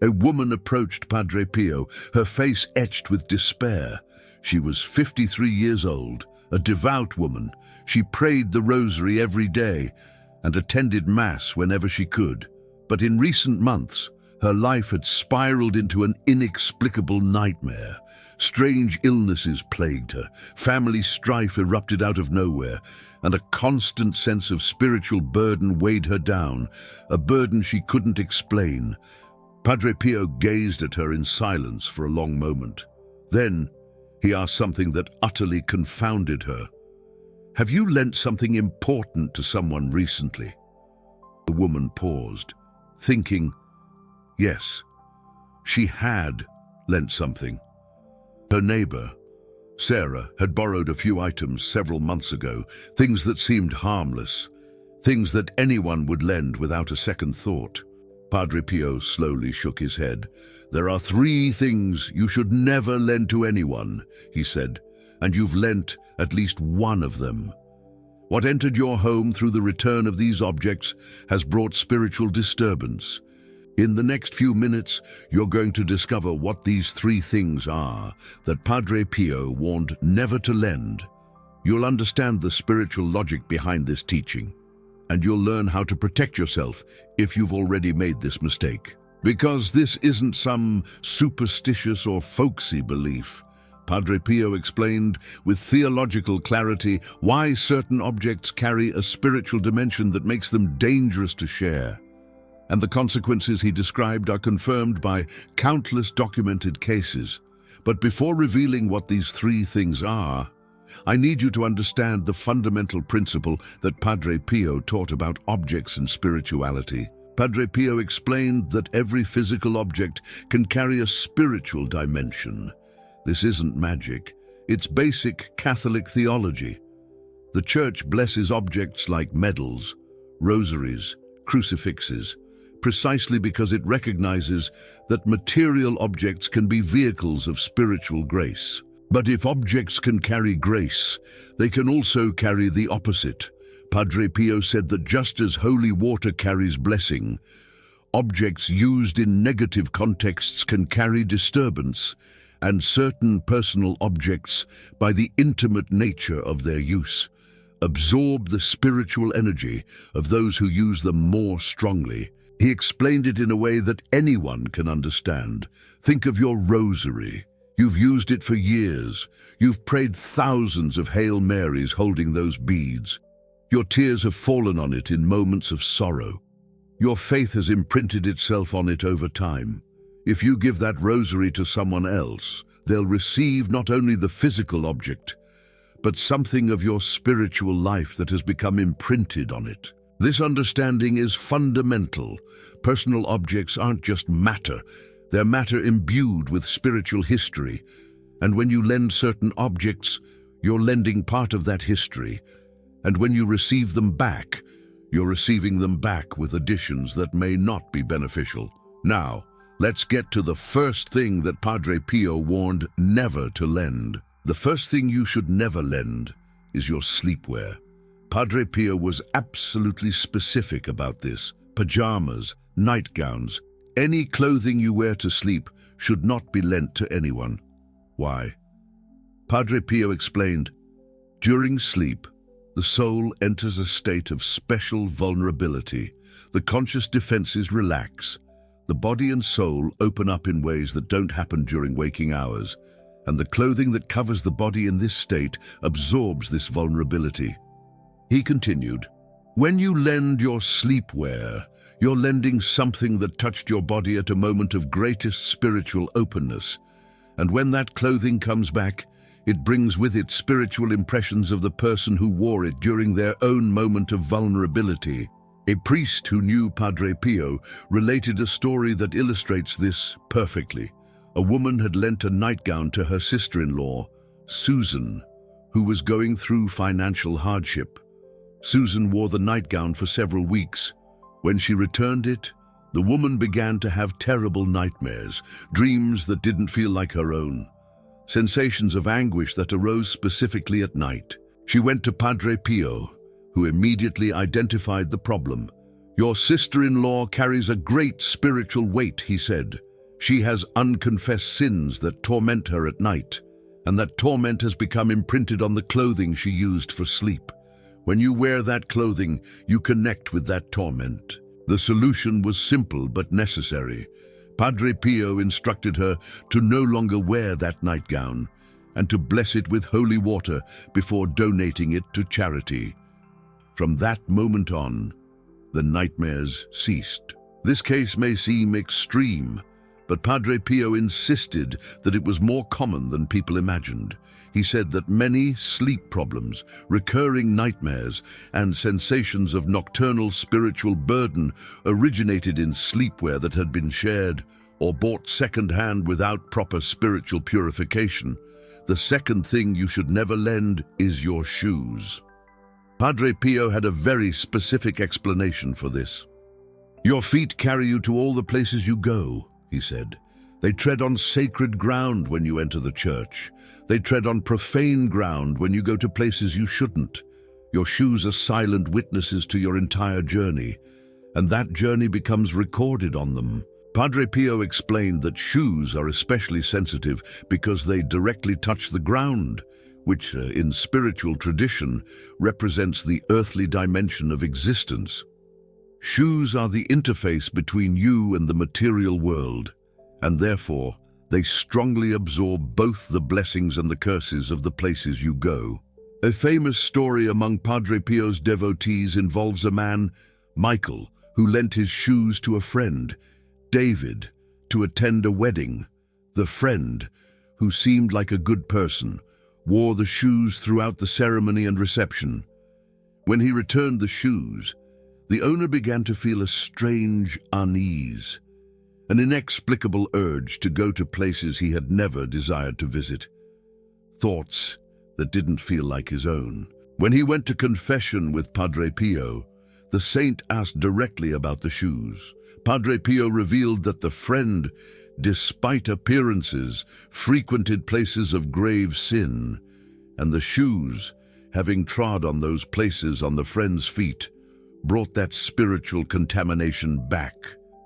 A woman approached Padre Pio, her face etched with despair. She was 53 years old, a devout woman. She prayed the rosary every day and attended Mass whenever she could. But in recent months, her life had spiraled into an inexplicable nightmare. Strange illnesses plagued her, family strife erupted out of nowhere, and a constant sense of spiritual burden weighed her down, a burden she couldn't explain. Padre Pio gazed at her in silence for a long moment. Then, he asked something that utterly confounded her. "Have you lent something important to someone recently?" The woman paused, thinking, yes, she had lent something. Her neighbor, Sarah, had borrowed a few items several months ago, things that seemed harmless, things that anyone would lend without a second thought. Padre Pio slowly shook his head. "There are 3 things you should never lend to anyone," he said, "and you've lent at least one of them. What entered your home through the return of these objects has brought spiritual disturbance. In the next few minutes, you're going to discover what these 3 things are that Padre Pio warned never to lend. You'll understand the spiritual logic behind this teaching, and you'll learn how to protect yourself if you've already made this mistake. Because this isn't some superstitious or folksy belief." Padre Pio explained with theological clarity why certain objects carry a spiritual dimension that makes them dangerous to share. And the consequences he described are confirmed by countless documented cases. But before revealing what these 3 things are, I need you to understand the fundamental principle that Padre Pio taught about objects and spirituality. Padre Pio explained that every physical object can carry a spiritual dimension. This isn't magic, it's basic Catholic theology. The Church blesses objects like medals, rosaries, crucifixes, precisely because it recognizes that material objects can be vehicles of spiritual grace. But if objects can carry grace, they can also carry the opposite. Padre Pio said that just as holy water carries blessing, objects used in negative contexts can carry disturbance, and certain personal objects, by the intimate nature of their use, absorb the spiritual energy of those who use them more strongly. He explained it in a way that anyone can understand. Think of your rosary. You've used it for years. You've prayed thousands of Hail Marys holding those beads. Your tears have fallen on it in moments of sorrow. Your faith has imprinted itself on it over time. If you give that rosary to someone else, they'll receive not only the physical object, but something of your spiritual life that has become imprinted on it. This understanding is fundamental. Personal objects aren't just matter, they're matter imbued with spiritual history. And when you lend certain objects, you're lending part of that history. And when you receive them back, you're receiving them back with additions that may not be beneficial. Now, let's get to the first thing that Padre Pio warned never to lend. The first thing you should never lend is your sleepwear. Padre Pio was absolutely specific about this. Pajamas, nightgowns, any clothing you wear to sleep should not be lent to anyone. Why? Padre Pio explained, during sleep, the soul enters a state of special vulnerability. The conscious defenses relax. The body and soul open up in ways that don't happen during waking hours, and the clothing that covers the body in this state absorbs this vulnerability. He continued, when you lend your sleepwear, you're lending something that touched your body at a moment of greatest spiritual openness, and when that clothing comes back, it brings with it spiritual impressions of the person who wore it during their own moment of vulnerability. A priest who knew Padre Pio related a story that illustrates this perfectly. A woman had lent a nightgown to her sister-in-law, Susan, who was going through financial hardship. Susan wore the nightgown for several weeks. When she returned it, the woman began to have terrible nightmares, dreams that didn't feel like her own, sensations of anguish that arose specifically at night. She went to Padre Pio, who immediately identified the problem. Your sister-in-law carries a great spiritual weight, he said. She has unconfessed sins that torment her at night, and that torment has become imprinted on the clothing she used for sleep. When you wear that clothing, you connect with that torment. The solution was simple but necessary. Padre Pio instructed her to no longer wear that nightgown and to bless it with holy water before donating it to charity. From that moment on, the nightmares ceased. This case may seem extreme, but Padre Pio insisted that it was more common than people imagined. He said that many sleep problems, recurring nightmares, and sensations of nocturnal spiritual burden originated in sleepwear that had been shared or bought second-hand without proper spiritual purification. The second thing you should never lend is your shoes. Padre Pio had a very specific explanation for this. Your feet carry you to all the places you go, he said. They tread on sacred ground when you enter the church. They tread on profane ground when you go to places you shouldn't. Your shoes are silent witnesses to your entire journey, and that journey becomes recorded on them. Padre Pio explained that shoes are especially sensitive because they directly touch the ground, which in spiritual tradition represents the earthly dimension of existence. Shoes are the interface between you and the material world, and therefore they strongly absorb both the blessings and the curses of the places you go. A famous story among Padre Pio's devotees involves a man, Michael, who lent his shoes to a friend, David, to attend a wedding. The friend, who seemed like a good person, wore the shoes throughout the ceremony and reception. When he returned the shoes, the owner began to feel a strange unease, an inexplicable urge to go to places he had never desired to visit. Thoughts that didn't feel like his own. When he went to confession with Padre Pio, the saint asked directly about the shoes. Padre Pio revealed that the friend, despite appearances, frequented places of grave sin, and the shoes, having trod on those places on the friend's feet, brought that spiritual contamination back.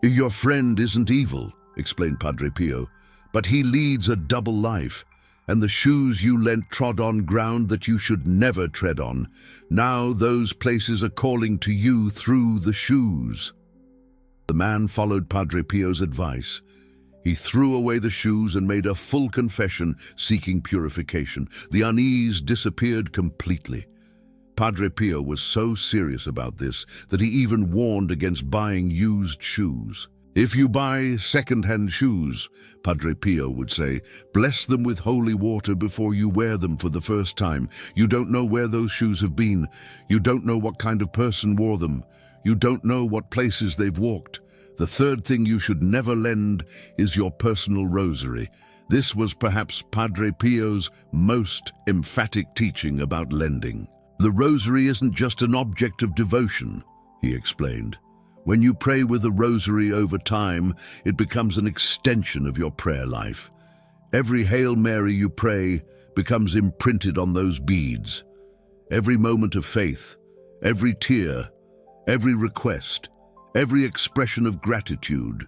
Your friend isn't evil, explained Padre Pio, but he leads a double life, and the shoes you lent trod on ground that you should never tread on. Now those places are calling to you through the shoes. The man followed Padre Pio's advice. He threw away the shoes and made a full confession, seeking purification. The unease disappeared completely. Padre Pio was so serious about this that he even warned against buying used shoes. If you buy second-hand shoes, Padre Pio would say, bless them with holy water before you wear them for the first time. You don't know where those shoes have been. You don't know what kind of person wore them. You don't know what places they've walked. The third thing you should never lend is your personal rosary. This was perhaps Padre Pio's most emphatic teaching about lending. The rosary isn't just an object of devotion, he explained. When you pray with the rosary over time, it becomes an extension of your prayer life. Every Hail Mary you pray becomes imprinted on those beads. Every moment of faith, every tear, every request, every expression of gratitude.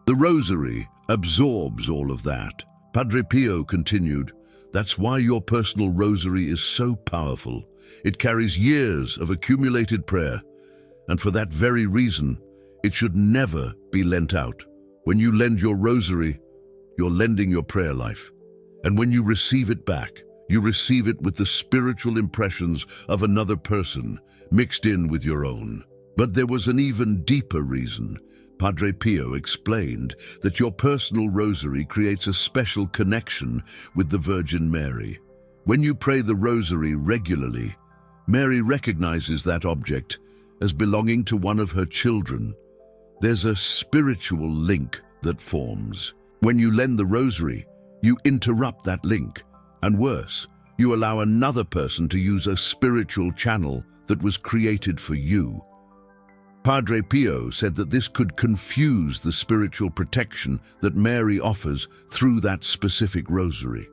The rosary absorbs all of that. Padre Pio continued, that's why your personal rosary is so powerful. It carries years of accumulated prayer, and for that very reason, it should never be lent out. When you lend your rosary, you're lending your prayer life. And when you receive it back, you receive it with the spiritual impressions of another person mixed in with your own. But there was an even deeper reason. Padre Pio explained that your personal rosary creates a special connection with the Virgin Mary. When you pray the rosary regularly, Mary recognizes that object as belonging to one of her children. There's a spiritual link that forms. When you lend the rosary, you interrupt that link, and worse, you allow another person to use a spiritual channel that was created for you. Padre Pio said that this could confuse the spiritual protection that Mary offers through that specific rosary.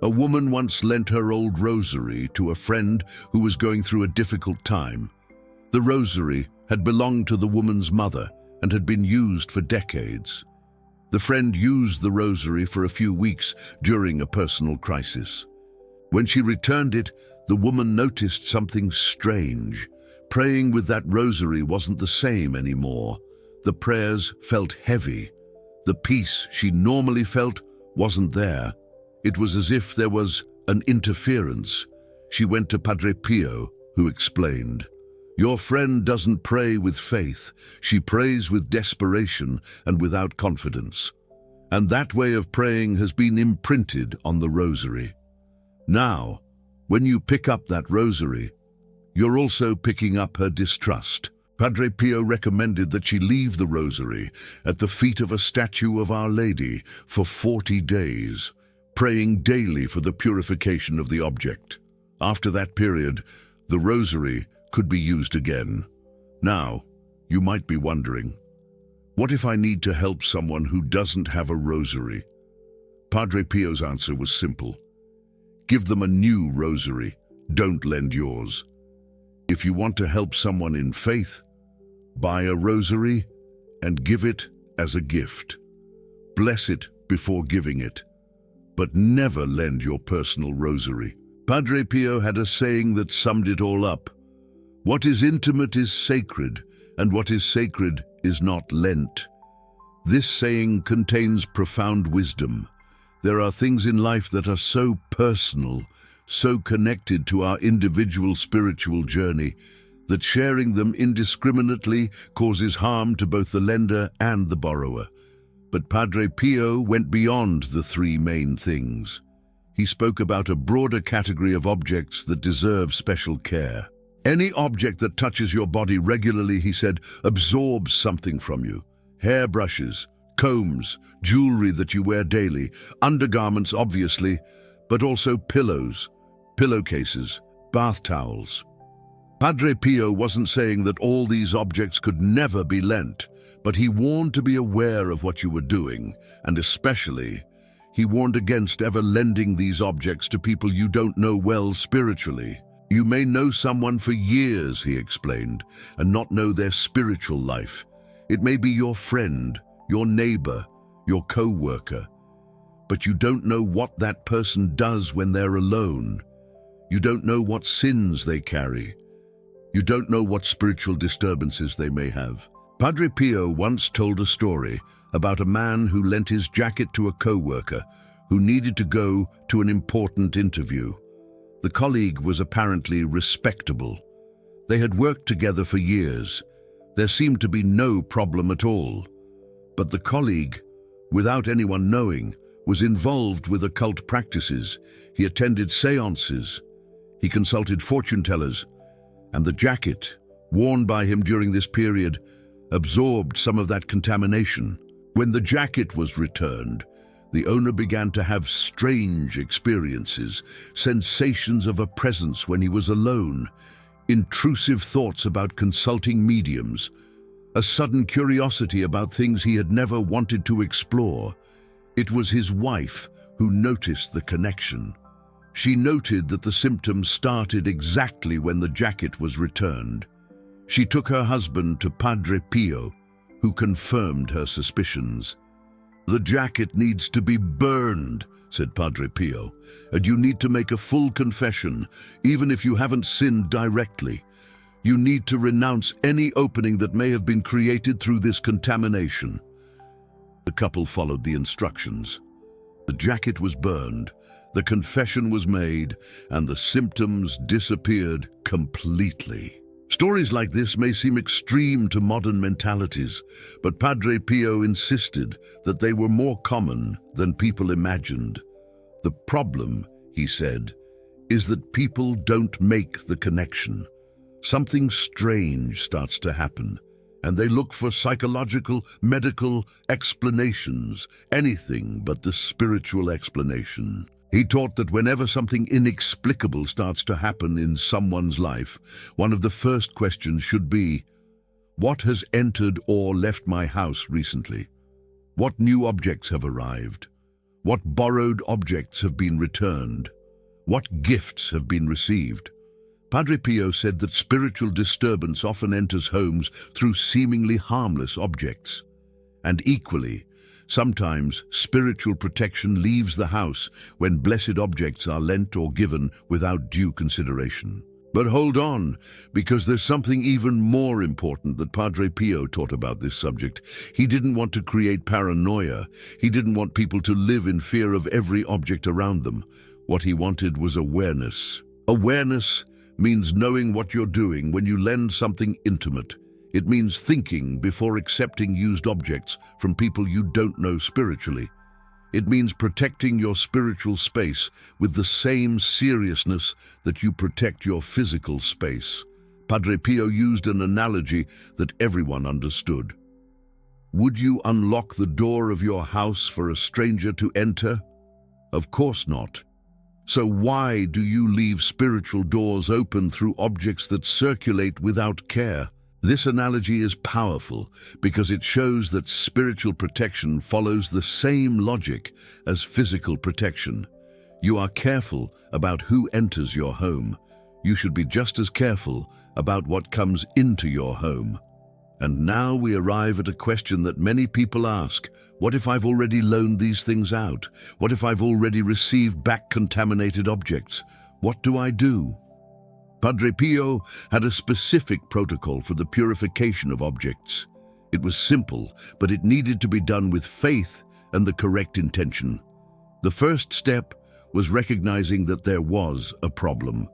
A woman once lent her old rosary to a friend who was going through a difficult time. The rosary had belonged to the woman's mother and had been used for decades. The friend used the rosary for a few weeks during a personal crisis. When she returned it, the woman noticed something strange. Praying with that rosary wasn't the same anymore. The prayers felt heavy. The peace she normally felt wasn't there. It was as if there was an interference. She went to Padre Pio, who explained, "Your friend doesn't pray with faith. She prays with desperation and without confidence. And that way of praying has been imprinted on the rosary. Now, when you pick up that rosary, you're also picking up her distrust." Padre Pio recommended that she leave the rosary at the feet of a statue of Our Lady for 40 days, praying daily for the purification of the object. After that period, the rosary could be used again. Now, you might be wondering, what if I need to help someone who doesn't have a rosary? Padre Pio's answer was simple. Give them a new rosary. Don't lend yours. If you want to help someone in faith, buy a rosary and give it as a gift. Bless it before giving it, but never lend your personal rosary. Padre Pio had a saying that summed it all up. What is intimate is sacred, and what is sacred is not lent. This saying contains profound wisdom. There are things in life that are so personal, so connected to our individual spiritual journey, that sharing them indiscriminately causes harm to both the lender and the borrower. But Padre Pio went beyond the three main things. He spoke about a broader category of objects that deserve special care. Any object that touches your body regularly, he said, absorbs something from you. Hairbrushes, combs, jewelry that you wear daily, undergarments obviously, but also pillows, pillowcases, bath towels. Padre Pio wasn't saying that all these objects could never be lent, but he warned to be aware of what you were doing, and especially, he warned against ever lending these objects to people you don't know well spiritually. You may know someone for years, he explained, and not know their spiritual life. It may be your friend, your neighbor, your co-worker, but you don't know what that person does when they're alone. You don't know what sins they carry. You don't know what spiritual disturbances they may have. Padre Pio once told a story about a man who lent his jacket to a co-worker who needed to go to an important interview. The colleague was apparently respectable. They had worked together for years. There seemed to be no problem at all. But the colleague, without anyone knowing, was involved with occult practices. He attended seances. He consulted fortune tellers. And the jacket, worn by him during this period, absorbed some of that contamination. When the jacket was returned, the owner began to have strange experiences, sensations of a presence when he was alone, intrusive thoughts about consulting mediums, a sudden curiosity about things he had never wanted to explore. It was his wife who noticed the connection. She noted that the symptoms started exactly when the jacket was returned. She took her husband to Padre Pio, who confirmed her suspicions. "The jacket needs to be burned," said Padre Pio, "and you need to make a full confession, even if you haven't sinned directly. You need to renounce any opening that may have been created through this contamination." The couple followed the instructions. The jacket was burned, the confession was made, and the symptoms disappeared completely. Stories like this may seem extreme to modern mentalities, but Padre Pio insisted that they were more common than people imagined. The problem, he said, is that people don't make the connection. Something strange starts to happen, and they look for psychological, medical explanations, anything but the spiritual explanation. He taught that whenever something inexplicable starts to happen in someone's life, one of the first questions should be, what has entered or left my house recently? What new objects have arrived? What borrowed objects have been returned? What gifts have been received? Padre Pio said that spiritual disturbance often enters homes through seemingly harmless objects. And equally, Sometimes spiritual protection leaves the house when blessed objects are lent or given without due consideration. But hold on, because there's something even more important that Padre Pio taught about this subject. He didn't want to create paranoia. He didn't want people to live in fear of every object around them. What he wanted was awareness. Awareness means knowing what you're doing when you lend something intimate. It means thinking before accepting used objects from people you don't know spiritually. It means protecting your spiritual space with the same seriousness that you protect your physical space. Padre Pio used an analogy that everyone understood. Would you unlock the door of your house for a stranger to enter? Of course not. So why do you leave spiritual doors open through objects that circulate without care? This analogy is powerful because it shows that spiritual protection follows the same logic as physical protection. You are careful about who enters your home. You should be just as careful about what comes into your home. And now we arrive at a question that many people ask. What if I've already loaned these things out? What if I've already received back contaminated objects? What do I do? Padre Pio had a specific protocol for the purification of objects. It was simple, but it needed to be done with faith and the correct intention. The first step was recognizing that there was a problem.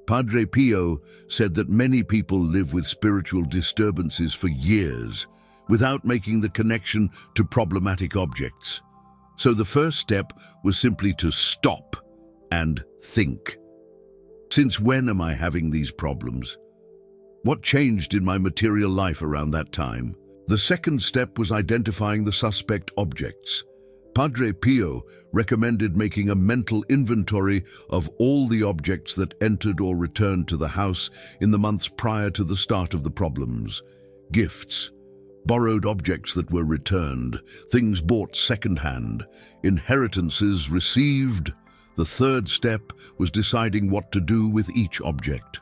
Padre Pio said that many people live with spiritual disturbances for years without making the connection to problematic objects. So the first step was simply to stop and think. Since when am I having these problems? What changed in my material life around that time? The second step was identifying the suspect objects. Padre Pio recommended making a mental inventory of all the objects that entered or returned to the house in the months prior to the start of the problems. Gifts, borrowed objects that were returned, things bought secondhand, inheritances received. The third step was deciding what to do with each object.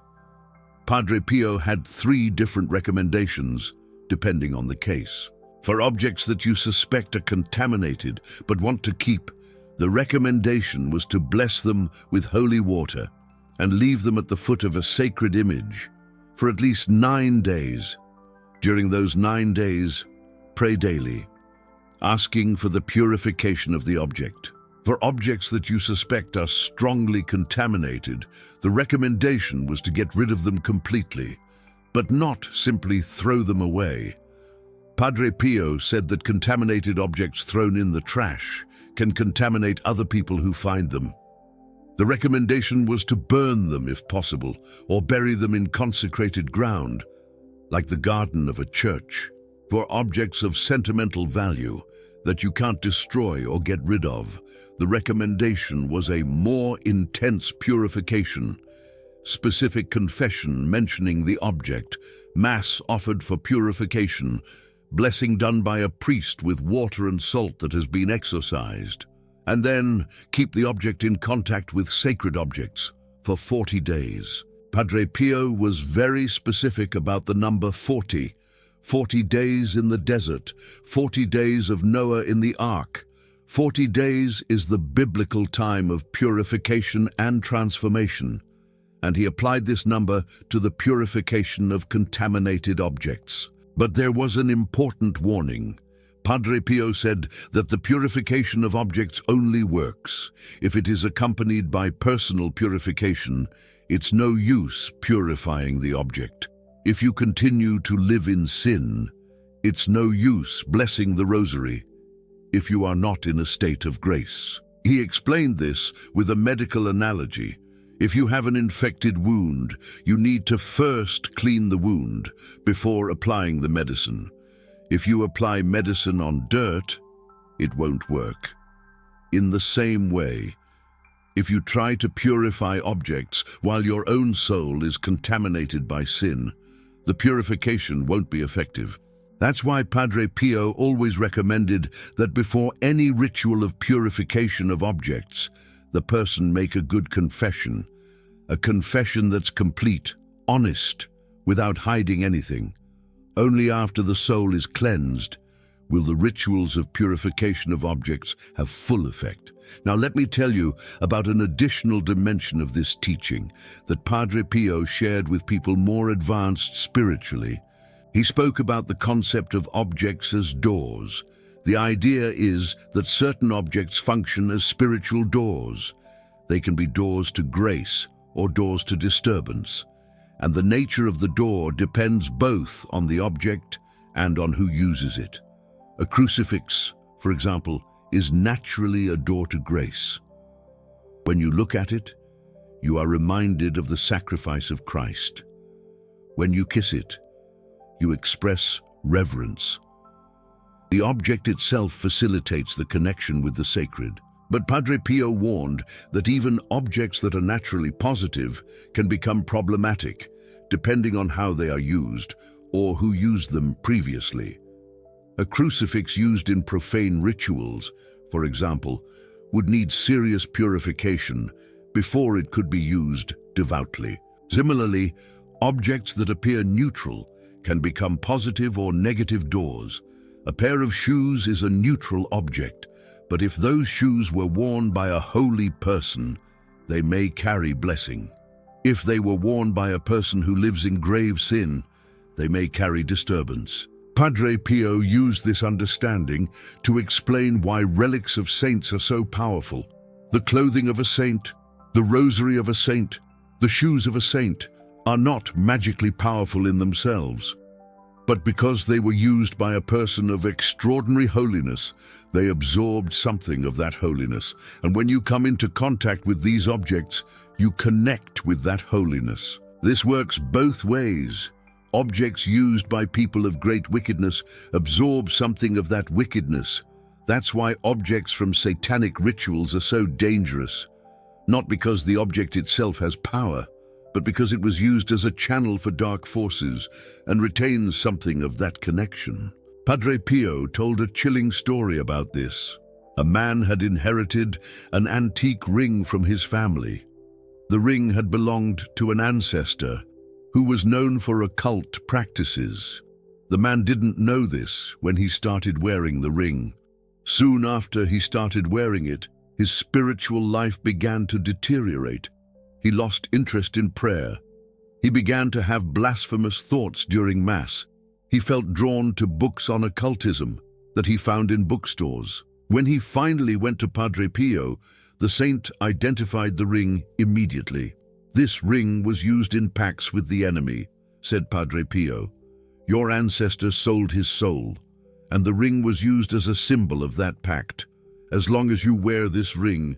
Padre Pio had 3 different recommendations, depending on the case. For objects that you suspect are contaminated but want to keep, the recommendation was to bless them with holy water and leave them at the foot of a sacred image for at least 9 days. During those 9 days, pray daily, asking for the purification of the object. For objects that you suspect are strongly contaminated, the recommendation was to get rid of them completely, but not simply throw them away. Padre Pio said that contaminated objects thrown in the trash can contaminate other people who find them. The recommendation was to burn them if possible, or bury them in consecrated ground, like the garden of a church. For objects of sentimental value that you can't destroy or get rid of, the recommendation was a more intense purification, specific confession mentioning the object, mass offered for purification, blessing done by a priest with water and salt that has been exorcised, and then keep the object in contact with sacred objects for 40 days. Padre Pio was very specific about the number 40. 40 days in the desert, 40 days of Noah in the ark. 40 days is the biblical time of purification and transformation, and he applied this number to the purification of contaminated objects. But there was an important warning. Padre Pio said that the purification of objects only works if it is accompanied by personal purification. It's no use purifying the object. If you continue to live in sin, it's no use blessing the rosary if you are not in a state of grace. He explained this with a medical analogy. If you have an infected wound, you need to first clean the wound before applying the medicine. If you apply medicine on dirt, it won't work. In the same way, if you try to purify objects while your own soul is contaminated by sin, the purification won't be effective. That's why Padre Pio always recommended that before any ritual of purification of objects, the person make a good confession, a confession that's complete, honest, without hiding anything. Only after the soul is cleansed will the rituals of purification of objects have full effect. Now let me tell you about an additional dimension of this teaching that Padre Pio shared with people more advanced spiritually. He spoke about the concept of objects as doors. The idea is that certain objects function as spiritual doors. They can be doors to grace or doors to disturbance, and the nature of the door depends both on the object and on who uses it. A crucifix, for example, is naturally a door to grace. When you look at it, you are reminded of the sacrifice of Christ. When you kiss it, you express reverence. The object itself facilitates the connection with the sacred. But Padre Pio warned that even objects that are naturally positive can become problematic, depending on how they are used or who used them previously. A crucifix used in profane rituals, for example, would need serious purification before it could be used devoutly. Similarly, objects that appear neutral can become positive or negative doors. A pair of shoes is a neutral object, but if those shoes were worn by a holy person, they may carry blessing. If they were worn by a person who lives in grave sin, they may carry disturbance. Padre Pio used this understanding to explain why relics of saints are so powerful. The clothing of a saint, the rosary of a saint, the shoes of a saint are not magically powerful in themselves, but because they were used by a person of extraordinary holiness, they absorbed something of that holiness. And when you come into contact with these objects, you connect with that holiness. This works both ways. Objects used by people of great wickedness absorb something of that wickedness. That's why objects from satanic rituals are so dangerous. Not because the object itself has power, but because it was used as a channel for dark forces and retains something of that connection. Padre Pio told a chilling story about this. A man had inherited an antique ring from his family. The ring had belonged to an ancestor who was known for occult practices. The man didn't know this when he started wearing the ring. Soon after he started wearing it, his spiritual life began to deteriorate. He lost interest in prayer. He began to have blasphemous thoughts during Mass. He felt drawn to books on occultism that he found in bookstores. When he finally went to Padre Pio, the saint identified the ring immediately. "This ring was used in pacts with the enemy," said Padre Pio. "Your ancestor sold his soul, and the ring was used as a symbol of that pact. As long as you wear this ring,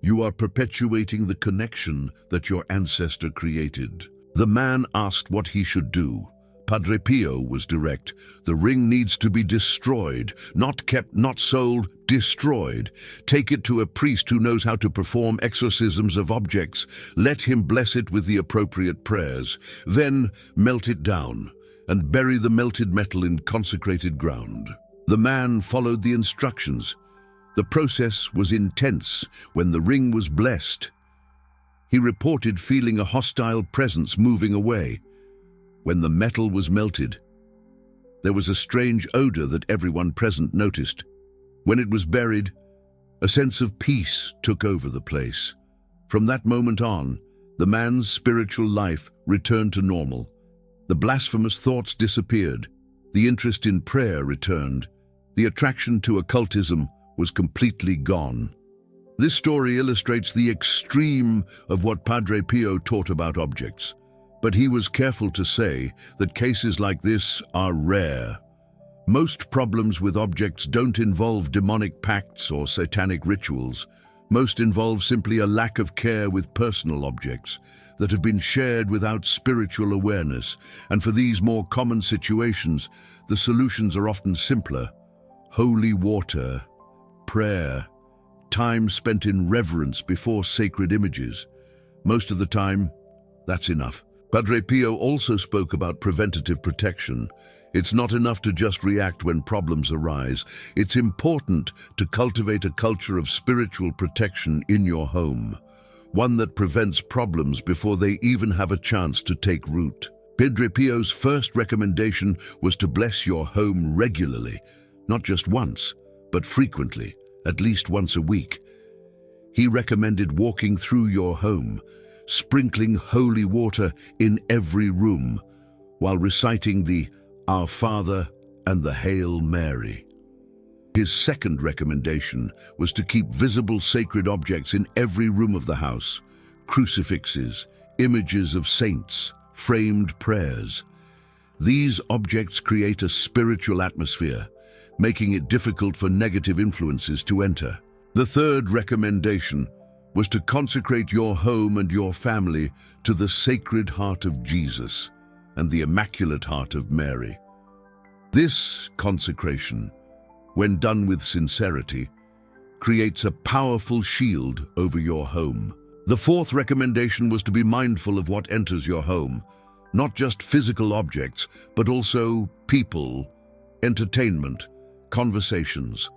you are perpetuating the connection that your ancestor created." The man asked what he should do. Padre Pio was direct. "The ring needs to be destroyed, not kept, not sold, destroyed. Take it to a priest who knows how to perform exorcisms of objects. Let him bless it with the appropriate prayers. Then melt it down and bury the melted metal in consecrated ground." The man followed the instructions. The process was intense. When the ring was blessed, he reported feeling a hostile presence moving away. When the metal was melted, there was a strange odor that everyone present noticed. When it was buried, a sense of peace took over the place. From that moment on, the man's spiritual life returned to normal. The blasphemous thoughts disappeared. The interest in prayer returned. The attraction to occultism was completely gone. This story illustrates the extreme of what Padre Pio taught about objects. But he was careful to say that cases like this are rare. Most problems with objects don't involve demonic pacts or satanic rituals. Most involve simply a lack of care with personal objects that have been shared without spiritual awareness. And for these more common situations, the solutions are often simpler. Holy water, prayer, time spent in reverence before sacred images. Most of the time, that's enough. Padre Pio also spoke about preventative protection. It's not enough to just react when problems arise. It's important to cultivate a culture of spiritual protection in your home, one that prevents problems before they even have a chance to take root. Padre Pio's first recommendation was to bless your home regularly, not just once, but frequently, at least once a week. He recommended walking through your home, sprinkling holy water in every room, while reciting the Our Father and the Hail Mary. His second recommendation was to keep visible sacred objects in every room of the house: crucifixes, images of saints, framed prayers. These objects create a spiritual atmosphere, making it difficult for negative influences to enter. The third recommendation was to consecrate your home and your family to the Sacred Heart of Jesus and the Immaculate Heart of Mary. This consecration, when done with sincerity, creates a powerful shield over your home. The fourth recommendation was to be mindful of what enters your home, not just physical objects, but also people, entertainment, conversations.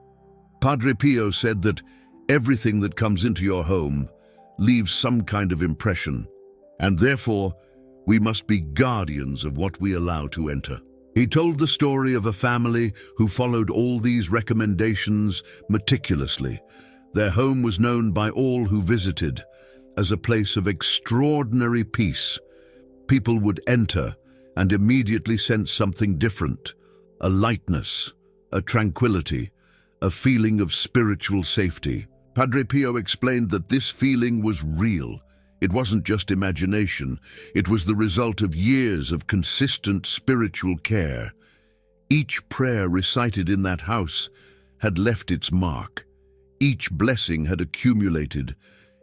Padre Pio said that everything that comes into your home leaves some kind of impression, and therefore we must be guardians of what we allow to enter. He told the story of a family who followed all these recommendations meticulously. Their home was known by all who visited as a place of extraordinary peace. People would enter and immediately sense something different: a lightness, a tranquility, a feeling of spiritual safety. Padre Pio explained that this feeling was real. It wasn't just imagination. It was the result of years of consistent spiritual care. Each prayer recited in that house had left its mark. Each blessing had accumulated.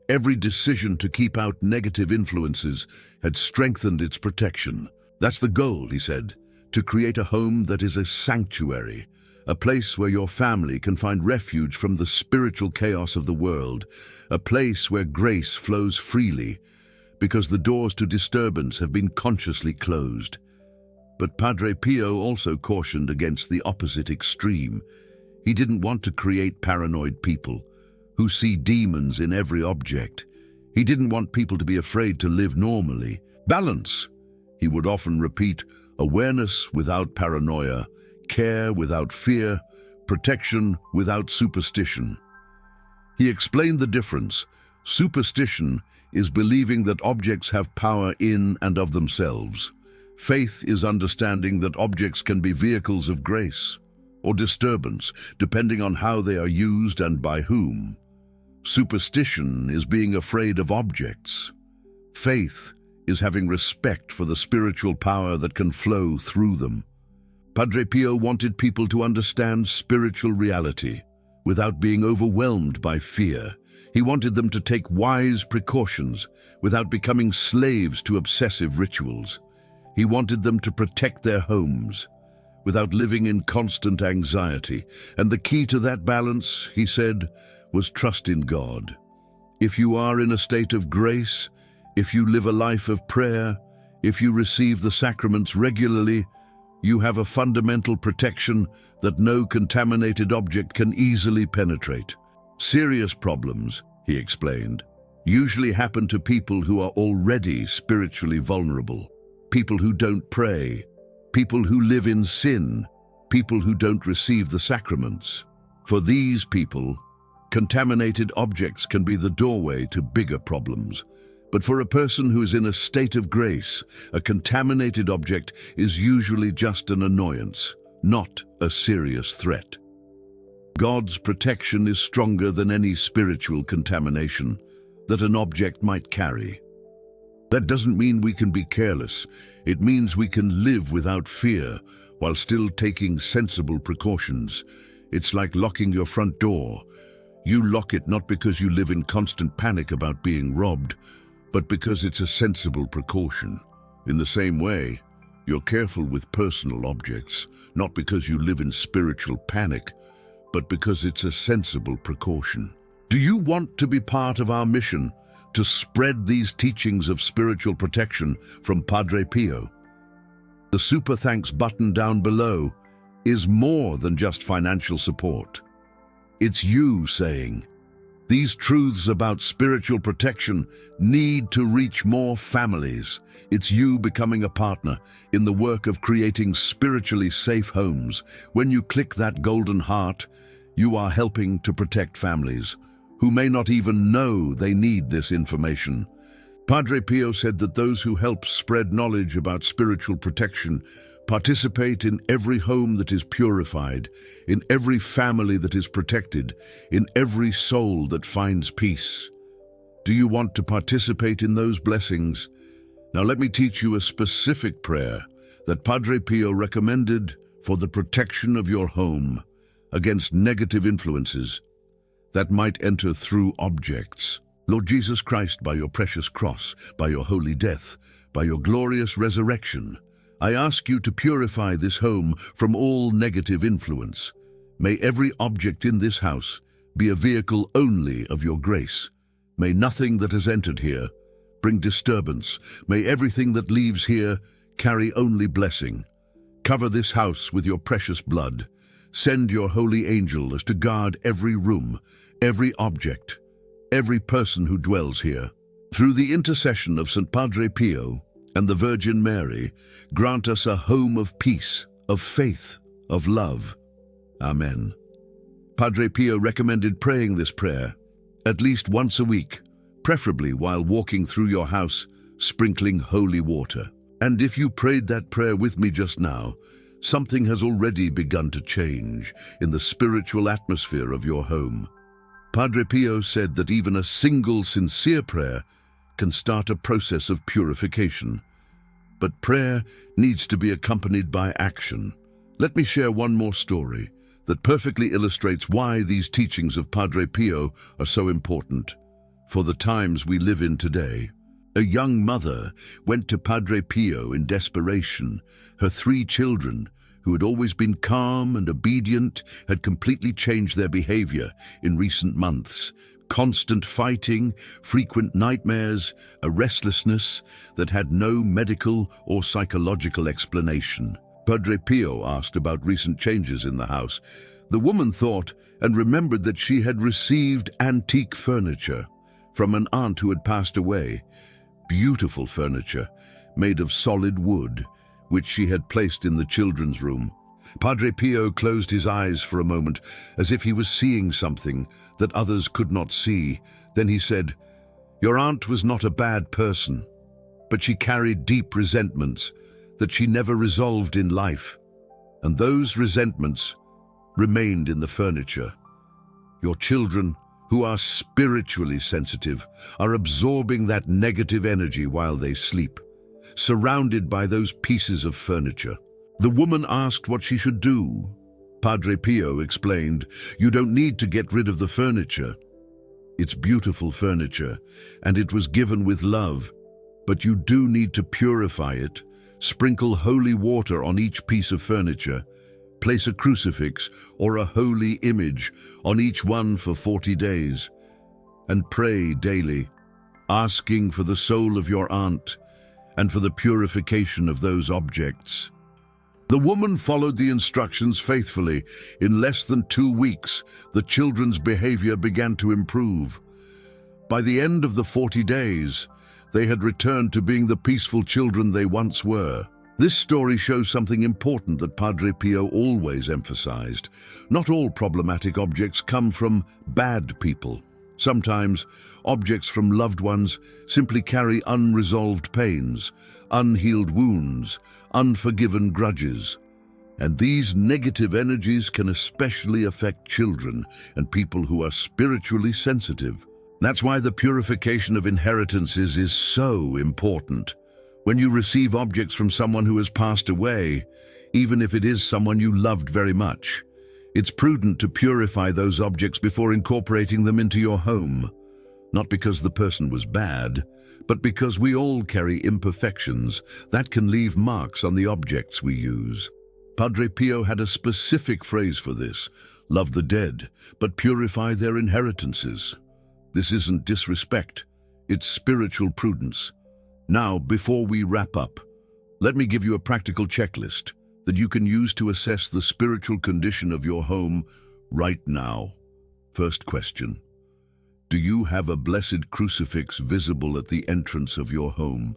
Every decision to keep out negative influences had strengthened its protection. That's the goal, he said, to create a home that is a sanctuary, a place where your family can find refuge from the spiritual chaos of the world, a place where grace flows freely, because the doors to disturbance have been consciously closed. But Padre Pio also cautioned against the opposite extreme. He didn't want to create paranoid people who see demons in every object. He didn't want people to be afraid to live normally. Balance, he would often repeat: awareness without paranoia, care without fear, protection without superstition. He explained the difference. Superstition is believing that objects have power in and of themselves. Faith is understanding that objects can be vehicles of grace or disturbance, depending on how they are used and by whom. Superstition is being afraid of objects. Faith is having respect for the spiritual power that can flow through them. Padre Pio wanted people to understand spiritual reality without being overwhelmed by fear. He wanted them to take wise precautions without becoming slaves to obsessive rituals. He wanted them to protect their homes without living in constant anxiety. And the key to that balance, he said, was trust in God. If you are in a state of grace, if you live a life of prayer, if you receive the sacraments regularly, you have a fundamental protection that no contaminated object can easily penetrate. Serious problems, he explained, usually happen to people who are already spiritually vulnerable. People who don't pray, people who live in sin, people who don't receive the sacraments. For these people, contaminated objects can be the doorway to bigger problems. But for a person who is in a state of grace, a contaminated object is usually just an annoyance, not a serious threat. God's protection is stronger than any spiritual contamination that an object might carry. That doesn't mean we can be careless. It means we can live without fear while still taking sensible precautions. It's like locking your front door. You lock it not because you live in constant panic about being robbed, but because it's a sensible precaution. In the same way, you're careful with personal objects, not because you live in spiritual panic, but because it's a sensible precaution. Do you want to be part of our mission to spread these teachings of spiritual protection from Padre Pio? The super thanks button down below is more than just financial support. It's you saying, These truths about spiritual protection need to reach more families. It's you becoming a partner in the work of creating spiritually safe homes. When you click that golden heart, you are helping to protect families who may not even know they need this information. Padre Pio said that those who help spread knowledge about spiritual protection participate in every home that is purified, in every family that is protected, in every soul that finds peace. Do you want to participate in those blessings? Now let me teach you a specific prayer that Padre Pio recommended for the protection of your home against negative influences that might enter through objects. Lord Jesus Christ, by your precious cross, by your holy death, by your glorious resurrection, I ask you to purify this home from all negative influence. May every object in this house be a vehicle only of your grace. May nothing that has entered here bring disturbance. May everything that leaves here carry only blessing. Cover this house with your precious blood. Send your holy angel as to guard every room, every object, every person who dwells here. Through the intercession of St. Padre Pio and the Virgin Mary, grant us a home of peace, of faith, of love. Amen. Padre Pio recommended praying this prayer at least once a week, preferably while walking through your house, sprinkling holy water. And if you prayed that prayer with me just now, something has already begun to change in the spiritual atmosphere of your home. Padre Pio said that even a single sincere prayer can start a process of purification. But prayer needs to be accompanied by action. Let me share one more story that perfectly illustrates why these teachings of Padre Pio are so important for the times we live in today. A young mother went to Padre Pio in desperation. Her 3 children, who had always been calm and obedient, had completely changed their behavior in recent months. Constant fighting, frequent nightmares, a restlessness that had no medical or psychological explanation. Padre Pio asked about recent changes in the house. The woman thought and remembered that she had received antique furniture from an aunt who had passed away. Beautiful furniture made of solid wood, which she had placed in the children's room. Padre Pio closed his eyes for a moment, as if he was seeing something that others could not see. Then he said, "Your aunt was not a bad person, but she carried deep resentments that she never resolved in life, and those resentments remained in the furniture. Your children, who are spiritually sensitive, are absorbing that negative energy while they sleep, surrounded by those pieces of furniture." The woman asked what she should do. Padre Pio explained, "You don't need to get rid of the furniture. It's beautiful furniture, and it was given with love, but you do need to purify it. Sprinkle holy water on each piece of furniture. Place a crucifix or a holy image on each one for 40 days, and pray daily, asking for the soul of your aunt and for the purification of those objects." The woman followed the instructions faithfully. In less than 2 weeks, the children's behavior began to improve. By the end of the 40 days, they had returned to being the peaceful children they once were. This story shows something important that Padre Pio always emphasized. Not all problematic objects come from bad people. Sometimes, objects from loved ones simply carry unresolved pains, unhealed wounds, unforgiven grudges. And these negative energies can especially affect children and people who are spiritually sensitive. That's why the purification of inheritances is so important. When you receive objects from someone who has passed away, even if it is someone you loved very much, it's prudent to purify those objects before incorporating them into your home. Not because the person was bad, but because we all carry imperfections that can leave marks on the objects we use. Padre Pio had a specific phrase for this: love the dead, but purify their inheritances. This isn't disrespect, it's spiritual prudence. Now, before we wrap up, let me give you a practical checklist that you can use to assess the spiritual condition of your home right now. First question: Do you have a blessed crucifix visible at the entrance of your home?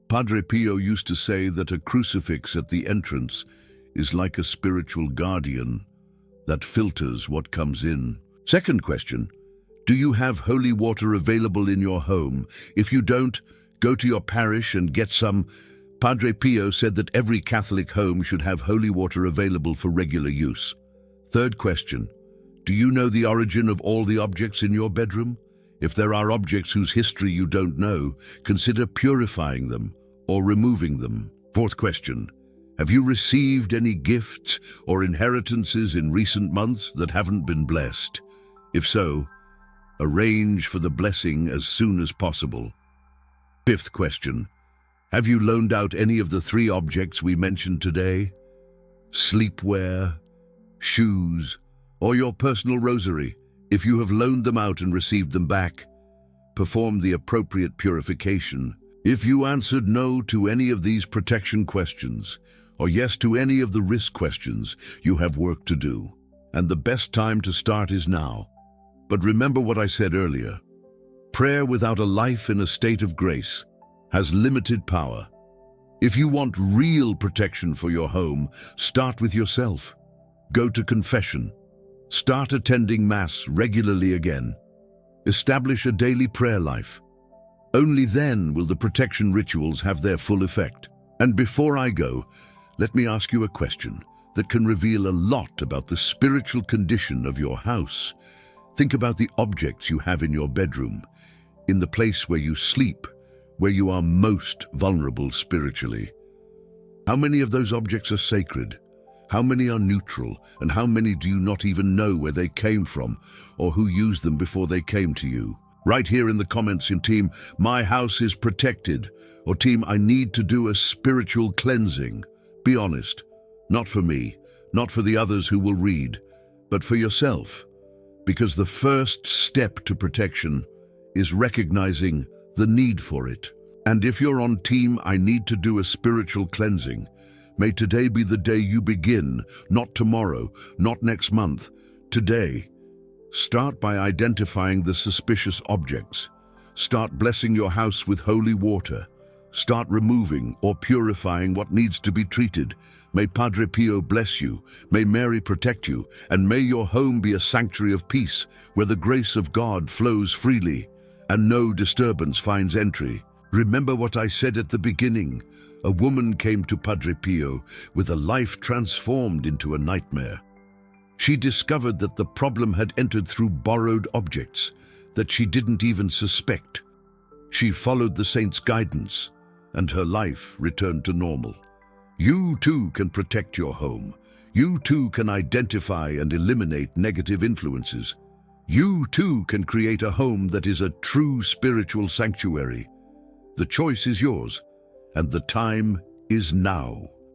Padre Pio used to say that a crucifix at the entrance is like a spiritual guardian that filters what comes in. Second question, do you have holy water available in your home? If you don't, go to your parish and get some. Padre Pio said that every Catholic home should have holy water available for regular use. Third question, do you know the origin of all the objects in your bedroom? If there are objects whose history you don't know, consider purifying them or removing them. Fourth question, have you received any gifts or inheritances in recent months that haven't been blessed? If so, arrange for the blessing as soon as possible. Fifth question, have you loaned out any of the 3 objects we mentioned today? Sleepwear, shoes, or your personal rosary? If you have loaned them out and received them back, perform the appropriate purification. If you answered no to any of these protection questions, or yes to any of the risk questions, you have work to do. And the best time to start is now. But remember what I said earlier. Prayer without a life in a state of grace has limited power. If you want real protection for your home, start with yourself. Go to confession. Start attending Mass regularly again. Establish a daily prayer life. Only then will the protection rituals have their full effect. And before I go, let me ask you a question that can reveal a lot about the spiritual condition of your house. Think about the objects you have in your bedroom, in the place where you sleep, where you are most vulnerable spiritually. How many of those objects are sacred? How many are neutral, and how many do you not even know where they came from or who used them before they came to you? Right here in the comments in Team, My House is Protected, or Team, I Need to Do a Spiritual Cleansing. Be honest, not for me, not for the others who will read, but for yourself. Because the first step to protection is recognizing the need for it. And if you're on Team, I Need to Do a Spiritual Cleansing, may today be the day you begin, not tomorrow, not next month, today. Start by identifying the suspicious objects. Start blessing your house with holy water. Start removing or purifying what needs to be treated. May Padre Pio bless you, may Mary protect you, and may your home be a sanctuary of peace where the grace of God flows freely and no disturbance finds entry. Remember what I said at the beginning. A woman came to Padre Pio with a life transformed into a nightmare. She discovered that the problem had entered through borrowed objects that she didn't even suspect. She followed the saint's guidance, and her life returned to normal. You too can protect your home. You too can identify and eliminate negative influences. You too can create a home that is a true spiritual sanctuary. The choice is yours, and the time is now.